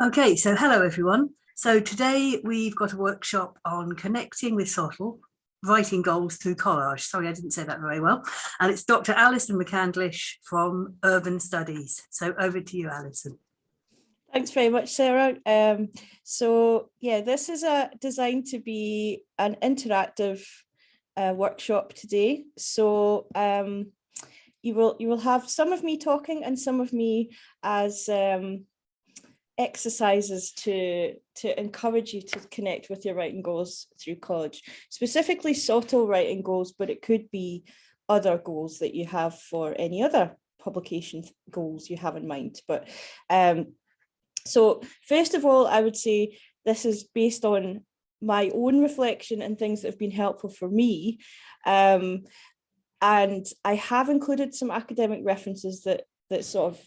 Okay, so hello everyone. So today we've got a workshop on connecting with SoTL, writing goals through collage. Sorry, I didn't say that very well. And it's Dr. Alison McCandlish from Urban Studies. So over to you, Alison. Thanks very much, Sarah. This is designed to be an interactive workshop today. So you will have some of me talking and some of me as exercises to encourage you to connect with your writing goals through collage, specifically SoTL writing goals, but it could be other goals that you have for any other publication goals you have in mind. But so first of all, I would say this is based on my own reflection and things that have been helpful for me. And I have included some academic references that sort of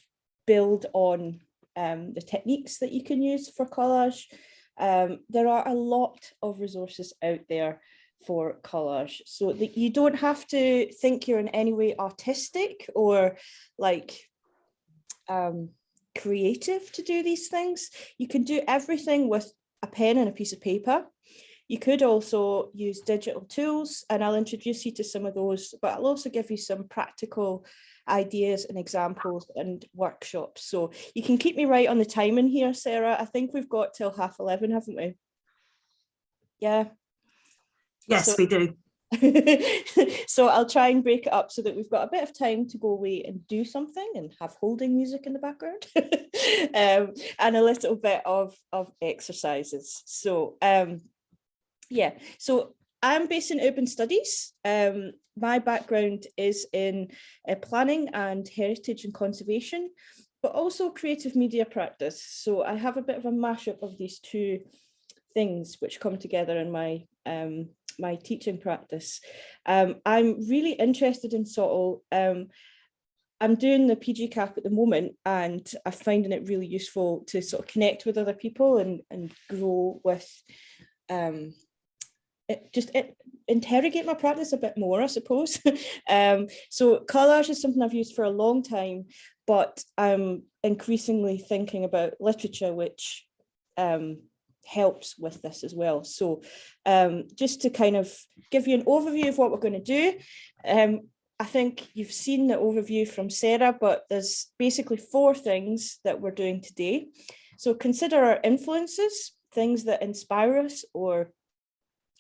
build on the techniques that you can use for collage. There are a lot of resources out there for collage, so that you don't have to think you're in any way artistic or like creative to do these things. You can do everything with a pen and a piece of paper. You could also use digital tools, and I'll introduce you to some of those, but I'll also give you some practical ideas and examples and workshops. So you can keep me right on the timing here, Sarah. I think we've got till 11:30, haven't we? Yeah. Yes, we do. So I'll try and break it up so that we've got a bit of time to go away and do something and have holding music in the background and a little bit of exercises. So so I'm based in urban studies. My background is in planning and heritage and conservation, but also creative media practice. So I have a bit of a mashup of these two things which come together in my my teaching practice. I'm really interested in SoTL. I'm doing the PG Cap at the moment, and I'm finding it really useful to sort of connect with other people and grow with interrogate my practice a bit more, I suppose. So collage is something I've used for a long time, but I'm increasingly thinking about literature, which helps with this as well. So just to kind of give you an overview of what we're going to do. I think you've seen the overview from Sarah, but there's basically 4 things that we're doing today. So consider our influences, things that inspire us or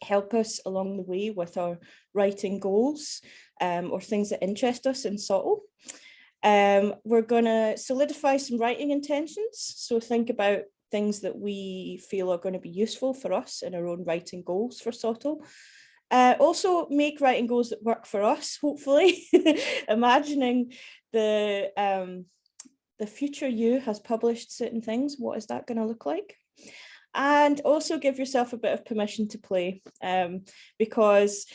help us along the way with our writing goals, or things that interest us in SoTL. We're going to solidify some writing intentions. So think about things that we feel are going to be useful for us in our own writing goals for SoTL. Also make writing goals that work for us, hopefully. Imagining the future you has published certain things. What is that going to look like? And also give yourself a bit of permission to play, because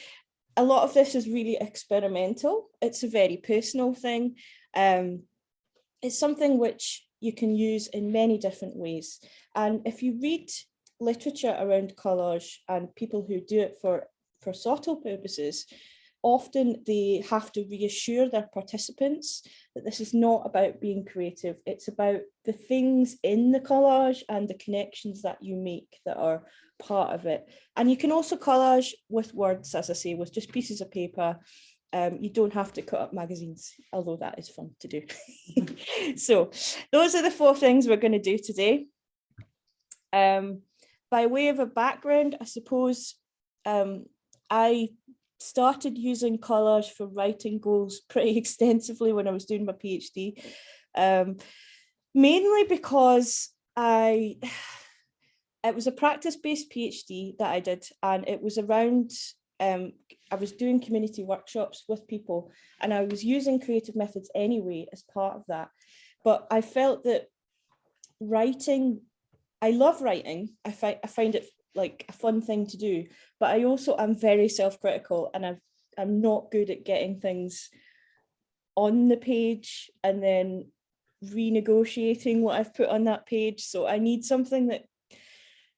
a lot of this is really experimental. It's a very personal thing. It's something which you can use in many different ways. And if you read literature around collage and people who do it for SoTL purposes, often they have to reassure their participants that this is not about being creative. It's about the things in the collage and the connections that you make that are part of it. And you can also collage with words, as I say, with just pieces of paper. You don't have to cut up magazines, although that is fun to do. So those are the 4 things we're going to do today. By way of a background, I suppose I started using collage for writing goals pretty extensively when I was doing my PhD, mainly because it was a practice-based PhD that I did, and it was around, I was doing community workshops with people, and I was using creative methods anyway as part of that. But I felt that writing, I love writing. I find it like a fun thing to do, but I also am very self-critical, and I'm not good at getting things on the page and then renegotiating what I've put on that page. So I need something that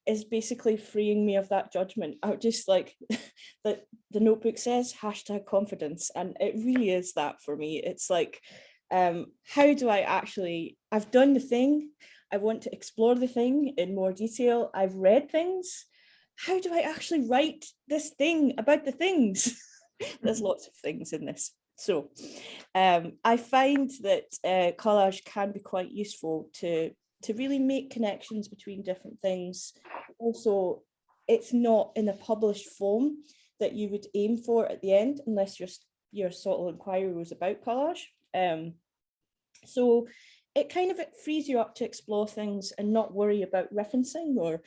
is basically freeing me of that judgment. I would just like that the notebook says #confidence, and it really is that for me. It's like, how do I actually I've done the thing. I want to explore the thing in more detail. I've read things. How do I actually write this thing about the things? There's lots of things in this. So I find that collage can be quite useful to really make connections between different things. Also, it's not in a published form that you would aim for at the end, unless your SoTL inquiry was about collage. So it kind of frees you up to explore things and not worry about referencing or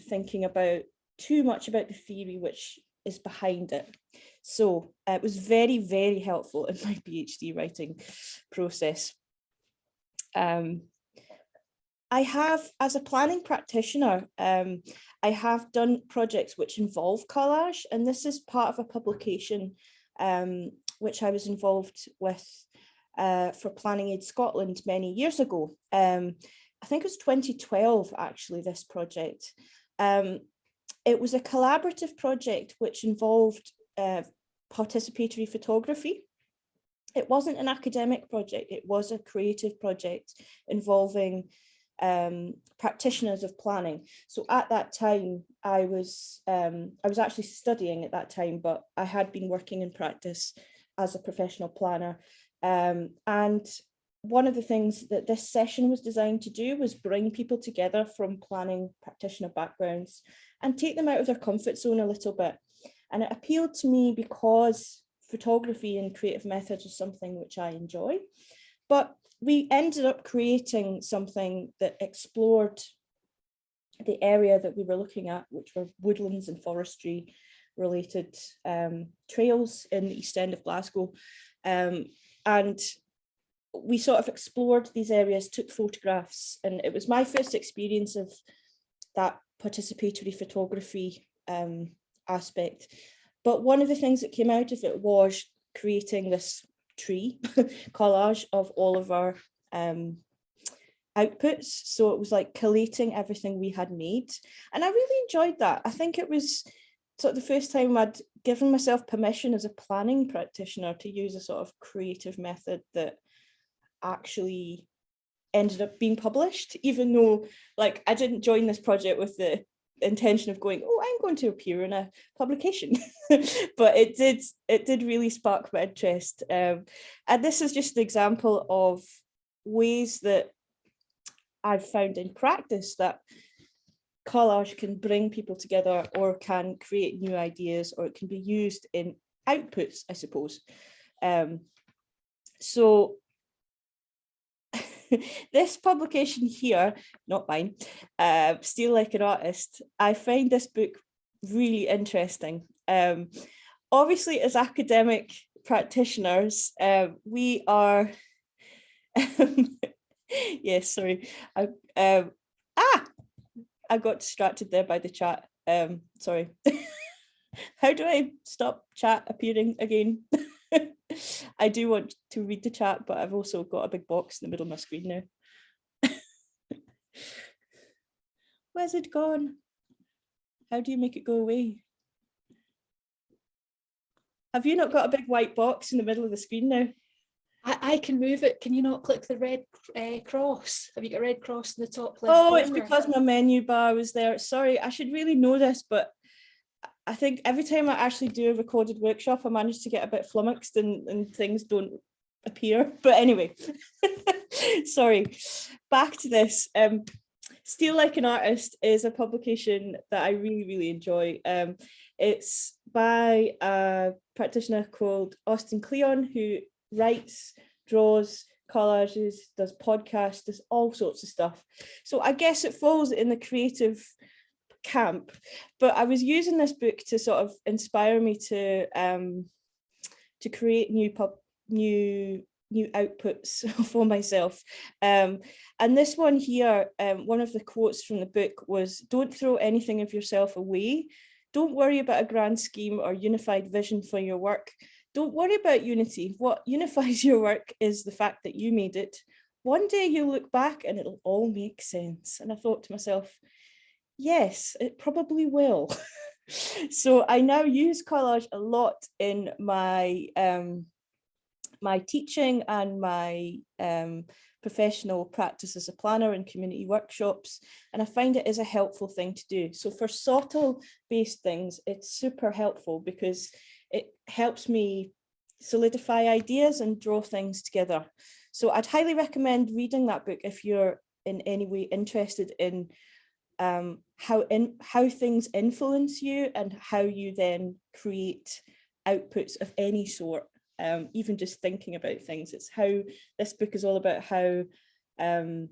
thinking about too much about the theory which is behind it. So it was very, very helpful in my PhD writing process. I have, as a planning practitioner, I have done projects which involve collage, and this is part of a publication which I was involved with for Planning Aid Scotland many years ago. I think it was 2012, actually, this project. It was a collaborative project which involved participatory photography. It wasn't an academic project, it was a creative project involving practitioners of planning. So at that time, I was actually studying at that time, but I had been working in practice as a professional planner. And one of the things that this session was designed to do was bring people together from planning practitioner backgrounds and take them out of their comfort zone a little bit. And it appealed to me because photography and creative methods is something which I enjoy. But we ended up creating something that explored the area that we were looking at, which were woodlands and forestry related trails in the East End of Glasgow. And we sort of explored these areas, took photographs, and it was my first experience of that participatory photography aspect. But one of the things that came out of it was creating this tree collage of all of our outputs. So it was like collating everything we had made. And I really enjoyed that. I think it was sort of the first time I'd given myself permission as a planning practitioner to use a sort of creative method that actually ended up being published, even though like I didn't join this project with the intention of going, oh, I'm going to appear in a publication. But it did really spark my interest. And this is just an example of ways that I've found in practice that collage can bring people together or can create new ideas, or it can be used in outputs, I suppose. So this publication here, not mine, Steal Like an Artist, I find this book really interesting. Obviously, as academic practitioners, we are, yes, sorry, I got distracted there by the chat, sorry. How do I stop chat appearing again? I do want to read the chat, but I've also got a big box in the middle of my screen now. Where's it gone? How do you make it go away? Have you not got a big white box in the middle of the screen now? I can move it. Can you not click the red cross? Have you got a red cross in the top left Oh, corner? it's because my menu bar was there. Sorry, I should really know this, but I think every time I actually do a recorded workshop, I manage to get a bit flummoxed and things don't appear. But anyway, sorry, back to this. Steal Like an Artist is a publication that I really, really enjoy. It's by a practitioner called Austin Cleon, who writes, draws, collages, does podcasts, does all sorts of stuff. So I guess it falls in the creative camp, but I was using this book to sort of inspire me to create new outputs for myself. And this one here, one of the quotes from the book was, "Don't throw anything of yourself away. Don't worry about a grand scheme or unified vision for your work. Don't worry about unity. What unifies your work is the fact that you made it. One day you'll look back and it'll all make sense." And I thought to myself, yes, it probably will. So I now use collage a lot in my my teaching and my professional practice as a planner in community workshops, and I find it is a helpful thing to do. So for SoTL based things, it's super helpful because it helps me solidify ideas and draw things together. So I'd highly recommend reading that book if you're in any way interested in how things influence you and how you then create outputs of any sort. Even just thinking about things, it's how this book is all about how you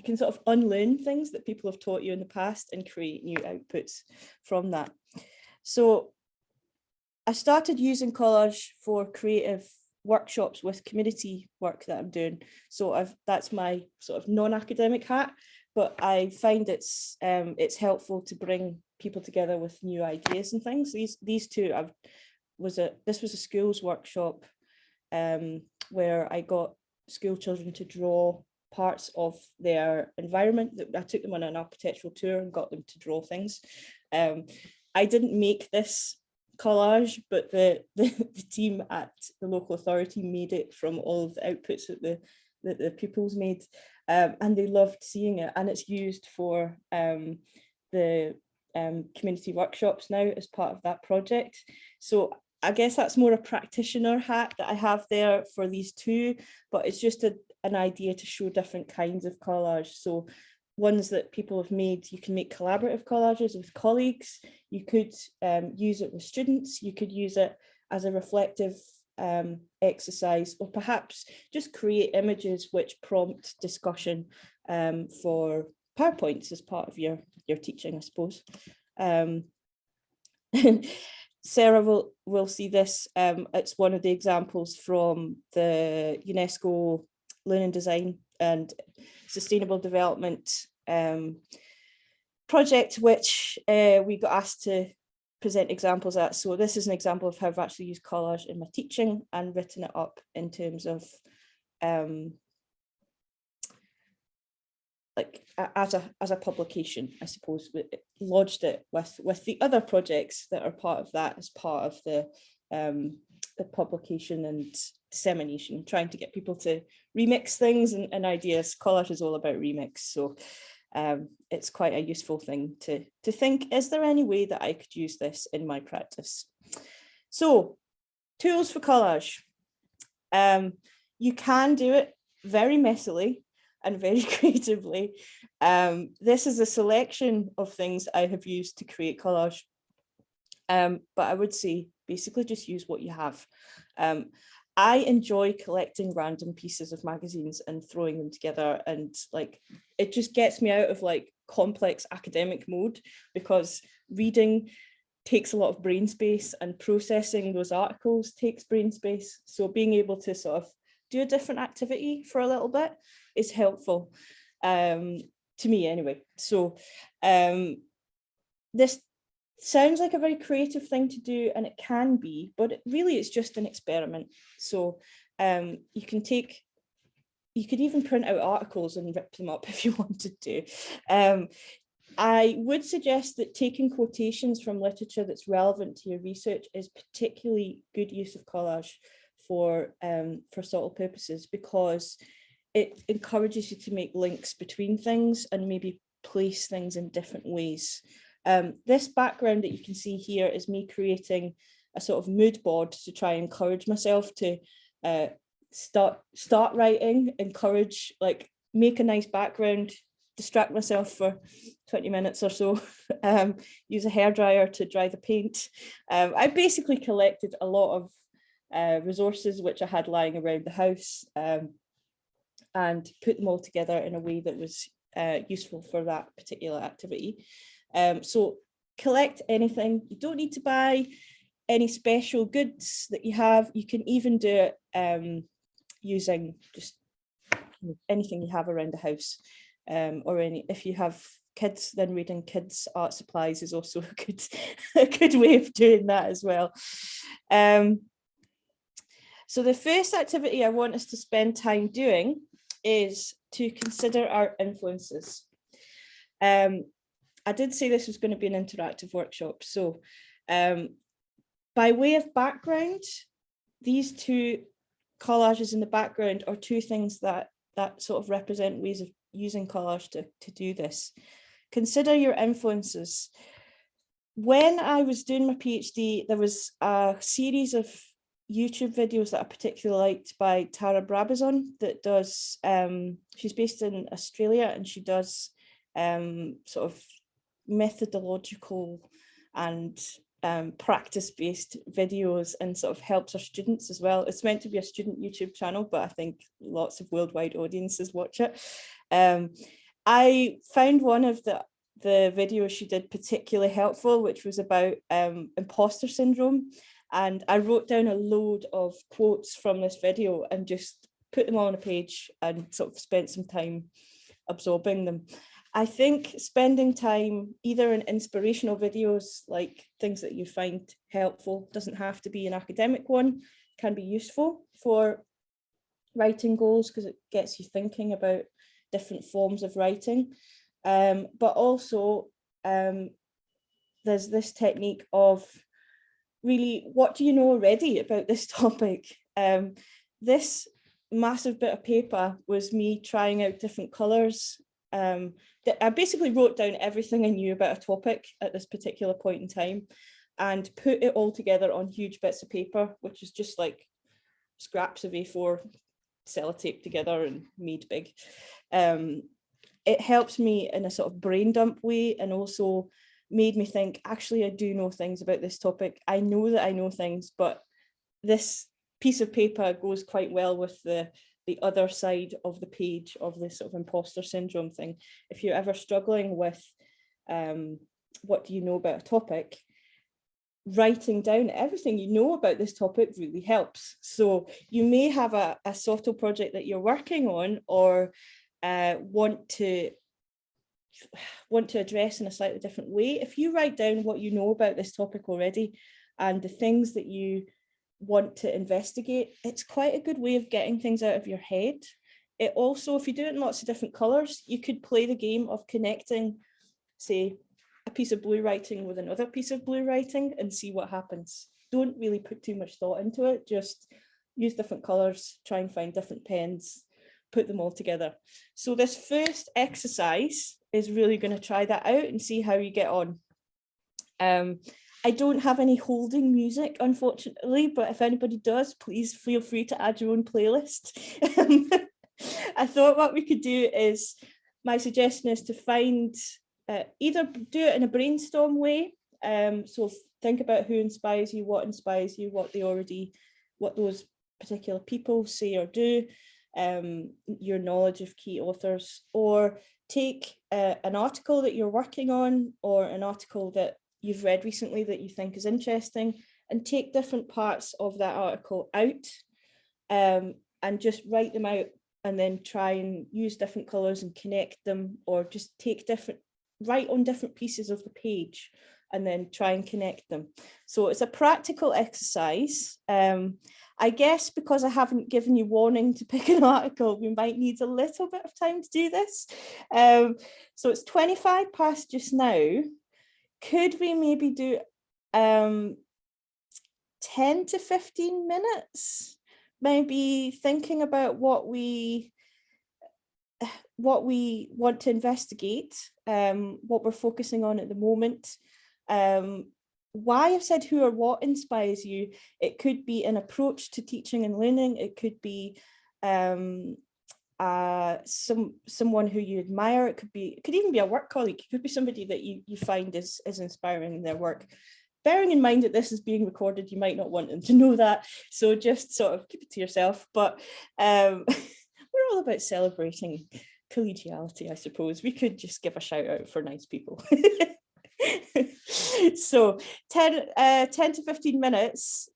can sort of unlearn things that people have taught you in the past and create new outputs from that. So I started using Collage for creative workshops with community work that I'm doing. So that's my sort of non-academic hat, but I find it's helpful to bring people together with new ideas and things. These two this was a schools workshop where I got school children to draw parts of their environment. I took them on an architectural tour and got them to draw things. I didn't make this collage, but the team at the local authority made it from all of the outputs that the pupils made, and they loved seeing it, and it's used for the community workshops now as part of that project. So I guess that's more a practitioner hat that I have there for these two, but it's just an idea to show different kinds of collage. So ones that people have made, you can make collaborative collages with colleagues, you could use it with students, you could use it as a reflective exercise, or perhaps just create images which prompt discussion for PowerPoints as part of your teaching, I suppose. Sarah will see this. It's one of the examples from the UNESCO Learning Design and Sustainable Development project, which we got asked to present examples at. So this is an example of how I've actually used collage in my teaching and written it up in terms of like as a publication, I suppose. Lodged it with the other projects that are part of that as part of the publication and dissemination, trying to get people to remix things and ideas. Collage is all about remix, so it's quite a useful thing to think, is there any way that I could use this in my practice? So tools for collage. You can do it very messily and very creatively. This is a selection of things I have used to create collage, but I would say basically just use what you have. I enjoy collecting random pieces of magazines and throwing them together, and like it just gets me out of like complex academic mode, because reading takes a lot of brain space and processing those articles takes brain space. So being able to sort of do a different activity for a little bit is helpful, to me anyway. So this sounds like a very creative thing to do, and it can be, but really it's just an experiment. So you could even print out articles and rip them up if you wanted to. I would suggest that taking quotations from literature that's relevant to your research is particularly good use of collage for SoTL purposes, because it encourages you to make links between things and maybe place things in different ways. This background that you can see here is me creating a sort of mood board to try and encourage myself to start writing, encourage, like, make a nice background, distract myself for 20 minutes or so, use a hairdryer to dry the paint. I basically collected a lot of resources which I had lying around the house, and put them all together in a way that was useful for that particular activity. So collect anything. You don't need to buy any special goods that you have. You can even do it using just anything you have around the house, or if you have kids, then reading kids' art supplies is also a good way of doing that as well. So the first activity I want us to spend time doing is to consider our influences. I did say this was going to be an interactive workshop. So, by way of background, these two collages in the background are two things that sort of represent ways of using collage to do this. Consider your influences. When I was doing my PhD, there was a series of YouTube videos that I particularly liked by Tara Brabazon that does, she's based in Australia, and she does sort of methodological and practice-based videos, and sort of helps her students as well. It's meant to be a student YouTube channel, but I think lots of worldwide audiences watch it. I found one of the videos she did particularly helpful, which was about imposter syndrome. And I wrote down a load of quotes from this video and just put them on a page and sort of spent some time absorbing them. I think spending time either in inspirational videos, like things that you find helpful, doesn't have to be an academic one, can be useful for writing goals because it gets you thinking about different forms of writing. But also there's this technique of really, what do you know already about this topic? This massive bit of paper was me trying out different colours. I basically wrote down everything I knew about a topic at this particular point in time and put it all together on huge bits of paper, which is just like scraps of A4 sellotaped together and made big. It helped me in a sort of brain dump way, and also made me think, actually, I do know things about this topic. I know that I know things, but this piece of paper goes quite well with the other side of the page of this sort of imposter syndrome thing. If you're ever struggling with what do you know about a topic, writing down everything you know about this topic really helps. So you may have a SoTL project that you're working on, or want to address in a slightly different way. If you write down what you know about this topic already and the things that you want to investigate, it's quite a good way of getting things out of your head. It also, if you do it in lots of different colours, you could play the game of connecting, say, a piece of blue writing with another piece of blue writing and see what happens. Don't really put too much thought into it, just use different colours, try and find different pens, put them all together. So this first exercise is really going to try that out and see how you get on. I don't have any holding music, unfortunately, but if anybody does, please feel free to add your own playlist. I thought what we could do is, my suggestion is to find, either do it in a brainstorm way. So think about who inspires you, what those particular people say or do, your knowledge of key authors, or take an article that you're working on, or an article that you've read recently that you think is interesting, and take different parts of that article out and just write them out, and then try and use different colours and connect them, or just write on different pieces of the page and then try and connect them. So it's a practical exercise. I guess because I haven't given you warning to pick an article, we might need a little bit of time to do this. So it's 25 past just now. Could we maybe do 10 to 15 minutes? Maybe thinking about what we want to investigate, what we're focusing on at the moment. Why I've said who or what inspires you. It could be an approach to teaching and learning. It could be someone who you admire. It could even be a work colleague. It could be somebody that you find is inspiring in their work. Bearing in mind that this is being recorded, you might not want them to know that, so just sort of keep it to yourself. But we're all about celebrating collegiality, I suppose. We could just give a shout out for nice people. So 10 to 15 minutes,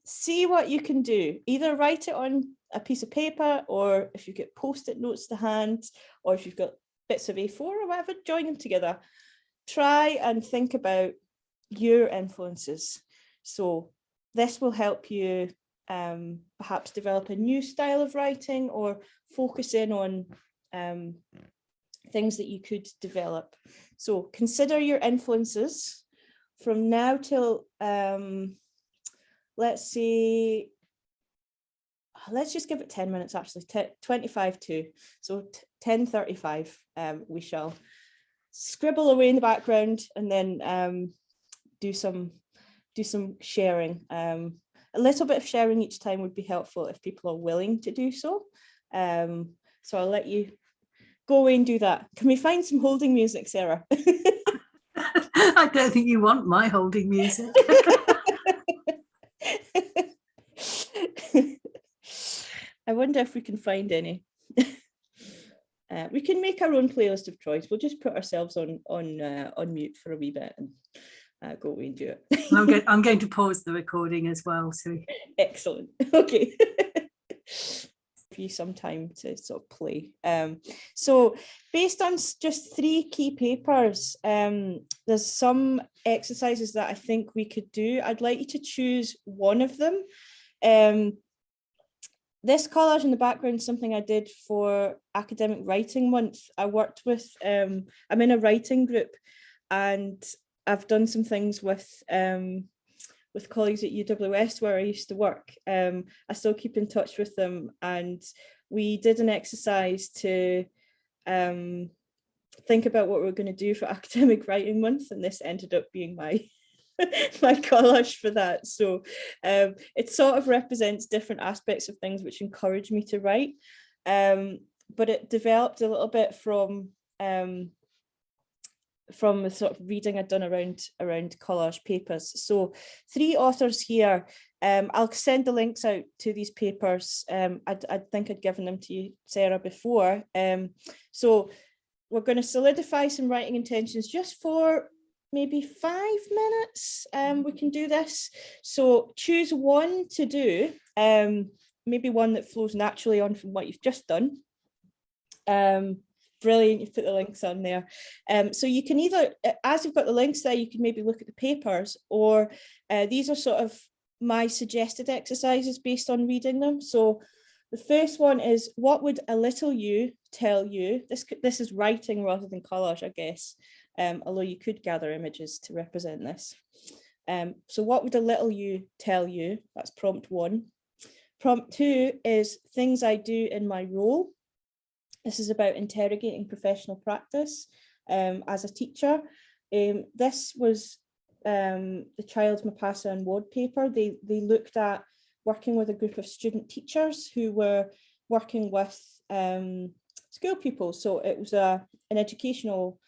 see what you can do. Either write it on a piece of paper, or if you get post-it notes to hand, or if you've got bits of A4 or whatever, join them together. Try and think about your influences. So this will help you perhaps develop a new style of writing, or focus in on things that you could develop. So consider your influences from now till, let's say, let's just give it 10 minutes actually, 25 to, so 10:35, we shall scribble away in the background and then do some sharing. A little bit of sharing each time would be helpful if people are willing to do so. So I'll let you go away and do that. Can we find some holding music, Sarah? I don't think you want my holding music. I wonder if we can find any. We can make our own playlist of choice. We'll just put ourselves on mute for a wee bit and go away and do it. I'm going to pause the recording as well. So excellent. Okay. Give you some time to sort of play. So based on just 3 key papers, there's some exercises that I think we could do. I'd like you to choose one of them. This collage in the background is something I did for Academic Writing Month. I worked with, I'm in a writing group, and I've done some things with colleagues at UWS where I used to work. I still keep in touch with them, and we did an exercise to think about what we're going to do for Academic Writing Month, and this ended up being my my collage for that. So it sort of represents different aspects of things which encourage me to write, but it developed a little bit from the sort of reading I'd done around collage papers. So 3 authors here. I'll send the links out to these papers. I think I'd given them to you, Sarah, before. So we're going to solidify some writing intentions just for maybe 5 minutes. We can do this. So choose one to do, maybe one that flows naturally on from what you've just done. Brilliant, you've put the links on there. So you can either, as you've got the links there, you can maybe look at the papers, or these are sort of my suggested exercises based on reading them. So the first one is, what would a little you tell you? This is writing rather than collage, I guess, although you could gather images to represent this. So what would a little you tell you? That's prompt 1. Prompt 2 is things I do in my role. This is about interrogating professional practice as a teacher. This was the Child's Mapasa and Ward paper. They looked at working with a group of student teachers who were working with school pupils. So it was an educational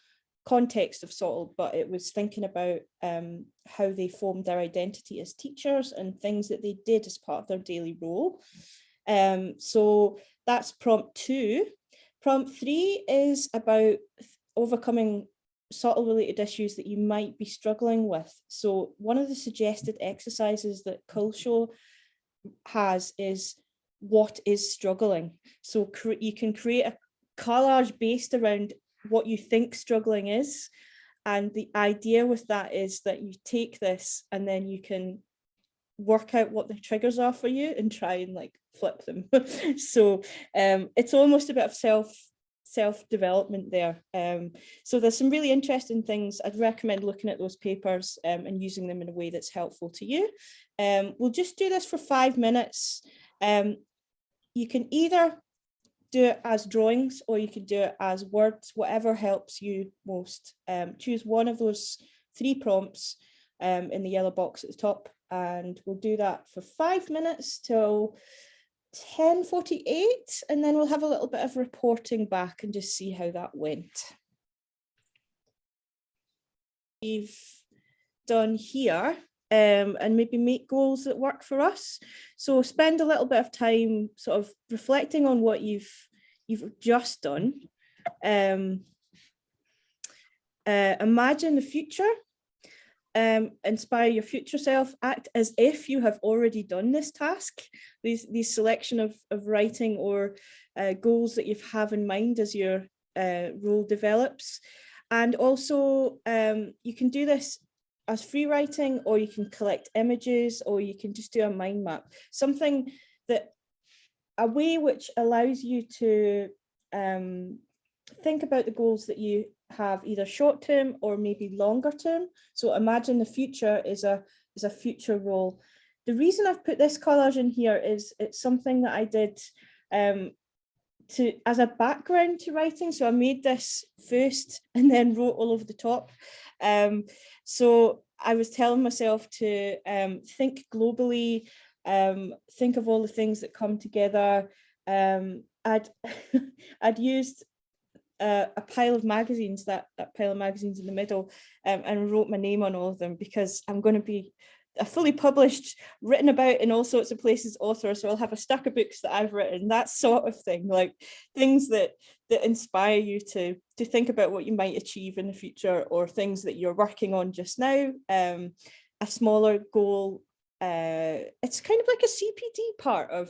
context of SoTL, but it was thinking about how they formed their identity as teachers and things that they did as part of their daily role. So that's prompt 2. Prompt 3 is about overcoming SoTL related issues that you might be struggling with. So one of the suggested exercises that Culshaw has is, what is struggling? So you can create a collage based around what you think struggling is. And the idea with that is that you take this and then you can work out what the triggers are for you and try and like flip them. So it's almost a bit of self-development there. So there's some really interesting things. I'd recommend looking at those papers and using them in a way that's helpful to you. We'll just do this for 5 minutes. You can either do it as drawings or you can do it as words, whatever helps you most. Choose one of those 3 prompts in the yellow box at the top, and we'll do that for 5 minutes till 10:48, and then we'll have a little bit of reporting back and just see how that went. We've done here, and maybe make goals that work for us. So spend a little bit of time sort of reflecting on what you've just done. Imagine the future. Inspire your future self. Act as if you have already done this task. These selection of writing or goals that you have in mind as your role develops. And also you can do this as free writing, or you can collect images, or you can just do a mind map. Something that, a way which allows you to think about the goals that you have, either short term or maybe longer term. So imagine the future is a future role. the reason I've put this collage in here is it's something that I did as a background to writing. So I made this first and then wrote all over the top. So I was telling myself to think globally, think of all the things that come together. I'd used a pile of magazines, that pile of magazines in the middle, and wrote my name on all of them, because I'm going to be a fully published, written about in all sorts of places author, so I'll have a stack of books that I've written, that sort of thing, like things that inspire you to think about what you might achieve in the future, or things that you're working on just now. A smaller goal, it's kind of like a CPD part of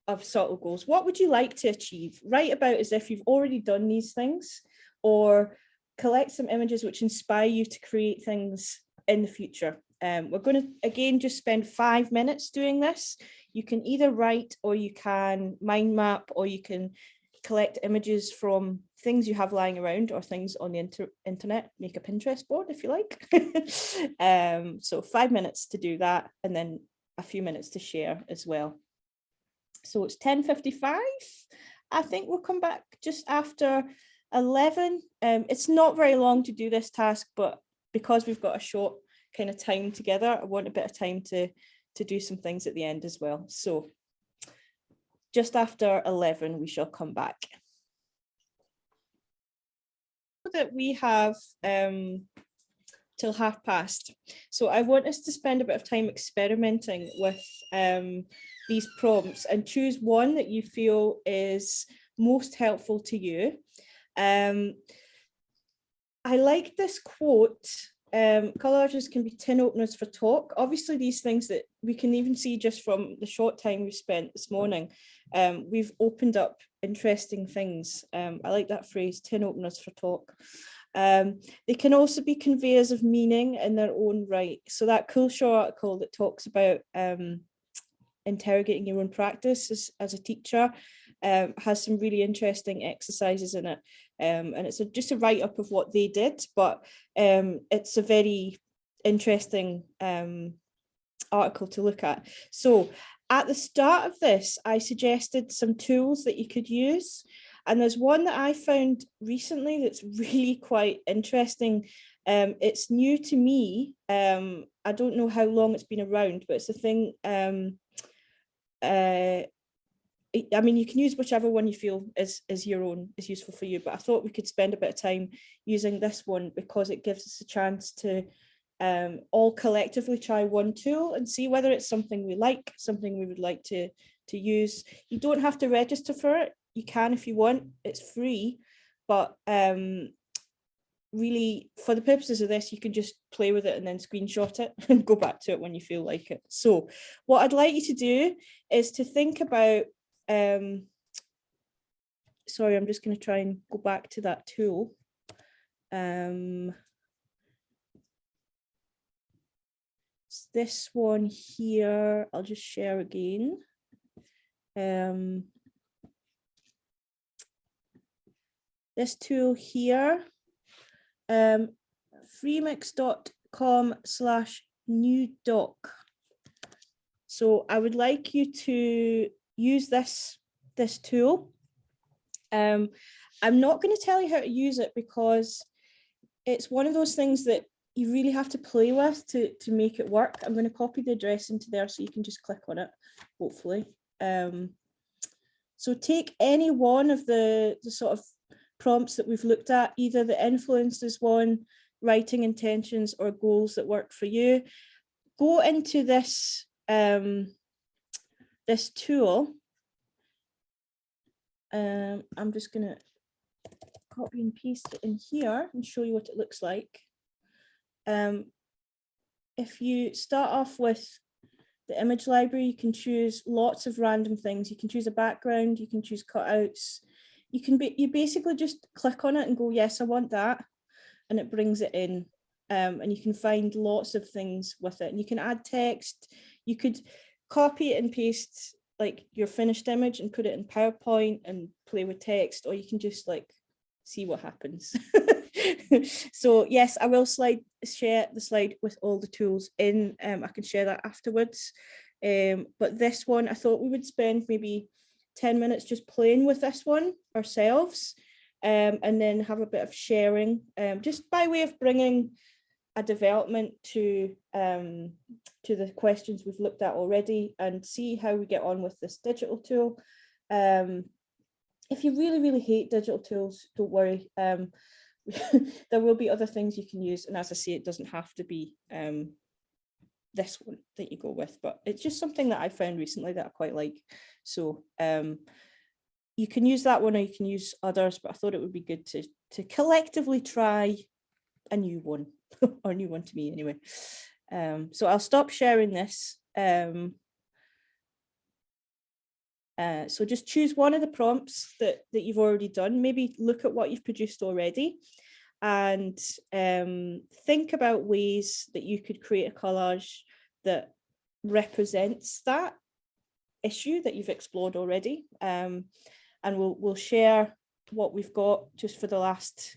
SoTL goals. What would you like to achieve? Write about as if you've already done these things, or collect some images which inspire you to create things in the future. We're going to, again, just spend 5 minutes doing this. You can either write, or you can mind map, or you can collect images from things you have lying around, or things on the internet. Make a Pinterest board if you like. So 5 minutes to do that, and then a few minutes to share as well. So it's 10:55. I think we'll come back just after 11. It's not very long to do this task, but because we've got a short kind of time together, I want a bit of time to do some things at the end as well. So just after 11, we shall come back. That we have till past. So I want us to spend a bit of time experimenting with these prompts, and choose one that you feel is most helpful to you. I like this quote, collages can be tin openers for talk. Obviously, these things that we can even see just from the short time we spent this morning, we've opened up interesting things. I like that phrase, tin openers for talk. They can also be conveyors of meaning in their own right. So that Culshaw article that talks about interrogating your own practice as a teacher has some really interesting exercises in it, and it's just a write-up of what they did, but it's a very interesting article to look at. So at the start of this, I suggested some tools that you could use, and there's one that I found recently that's really quite interesting. It's new to me. I don't know how long it's been around, but it's a thing. I mean, you can use whichever one you feel is your own, is useful for you, but I thought we could spend a bit of time using this one, because it gives us a chance to all collectively try one tool and see whether it's something we like, something we would like to use. You don't have to register for it. You can if you want. It's free, but really, for the purposes of this, you can just play with it and then screenshot it and go back to it when you feel like it. So what I'd like you to do is to think about, sorry, I'm just going to try and go back to that tool. This one here, I'll just share again. This tool here, freemix.com/new doc. So I would like you to use this tool. I'm not going to tell you how to use it, because it's one of those things that you really have to play with to make it work. I'm going to copy the address into there so you can just click on it, hopefully. So take any one of the sort of prompts that we've looked at, either the influences one, writing intentions, or goals that work for you. Go into this this tool. I'm just going to copy and paste it in here and show you what it looks like. If you start off with the image library, you can choose lots of random things. You can choose a background, you can choose cutouts. You basically just click on it and go, yes, I want that, and it brings it in. And you can find lots of things with it. And you can add text. You could copy it and paste like your finished image and put it in PowerPoint and play with text, or you can just like see what happens. So yes, I will share the slide with all the tools in. I can share that afterwards. But this one, I thought we would spend maybe 10 minutes just playing with this one ourselves, and then have a bit of sharing, just by way of bringing a development to the questions we've looked at already, and see how we get on with this digital tool. If you really, really hate digital tools, don't worry. There will be other things you can use. And as I say, it doesn't have to be this one that you go with, but it's just something that I found recently that I quite like. So you can use that one, or you can use others, but I thought it would be good to collectively try a new one, or a new one to me anyway. So I'll stop sharing this. So just choose one of the prompts that you've already done. Maybe look at what you've produced already, and think about ways that you could create a collage that represents that issue that you've explored already. And we'll share what we've got just for the last,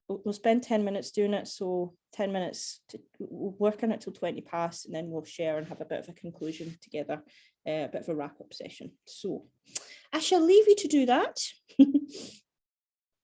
we'll spend 10 minutes doing it. So 10 minutes, we'll work on it till 20 past, and then we'll share and have a bit of a conclusion together, a bit of a wrap-up session. So I shall leave you to do that.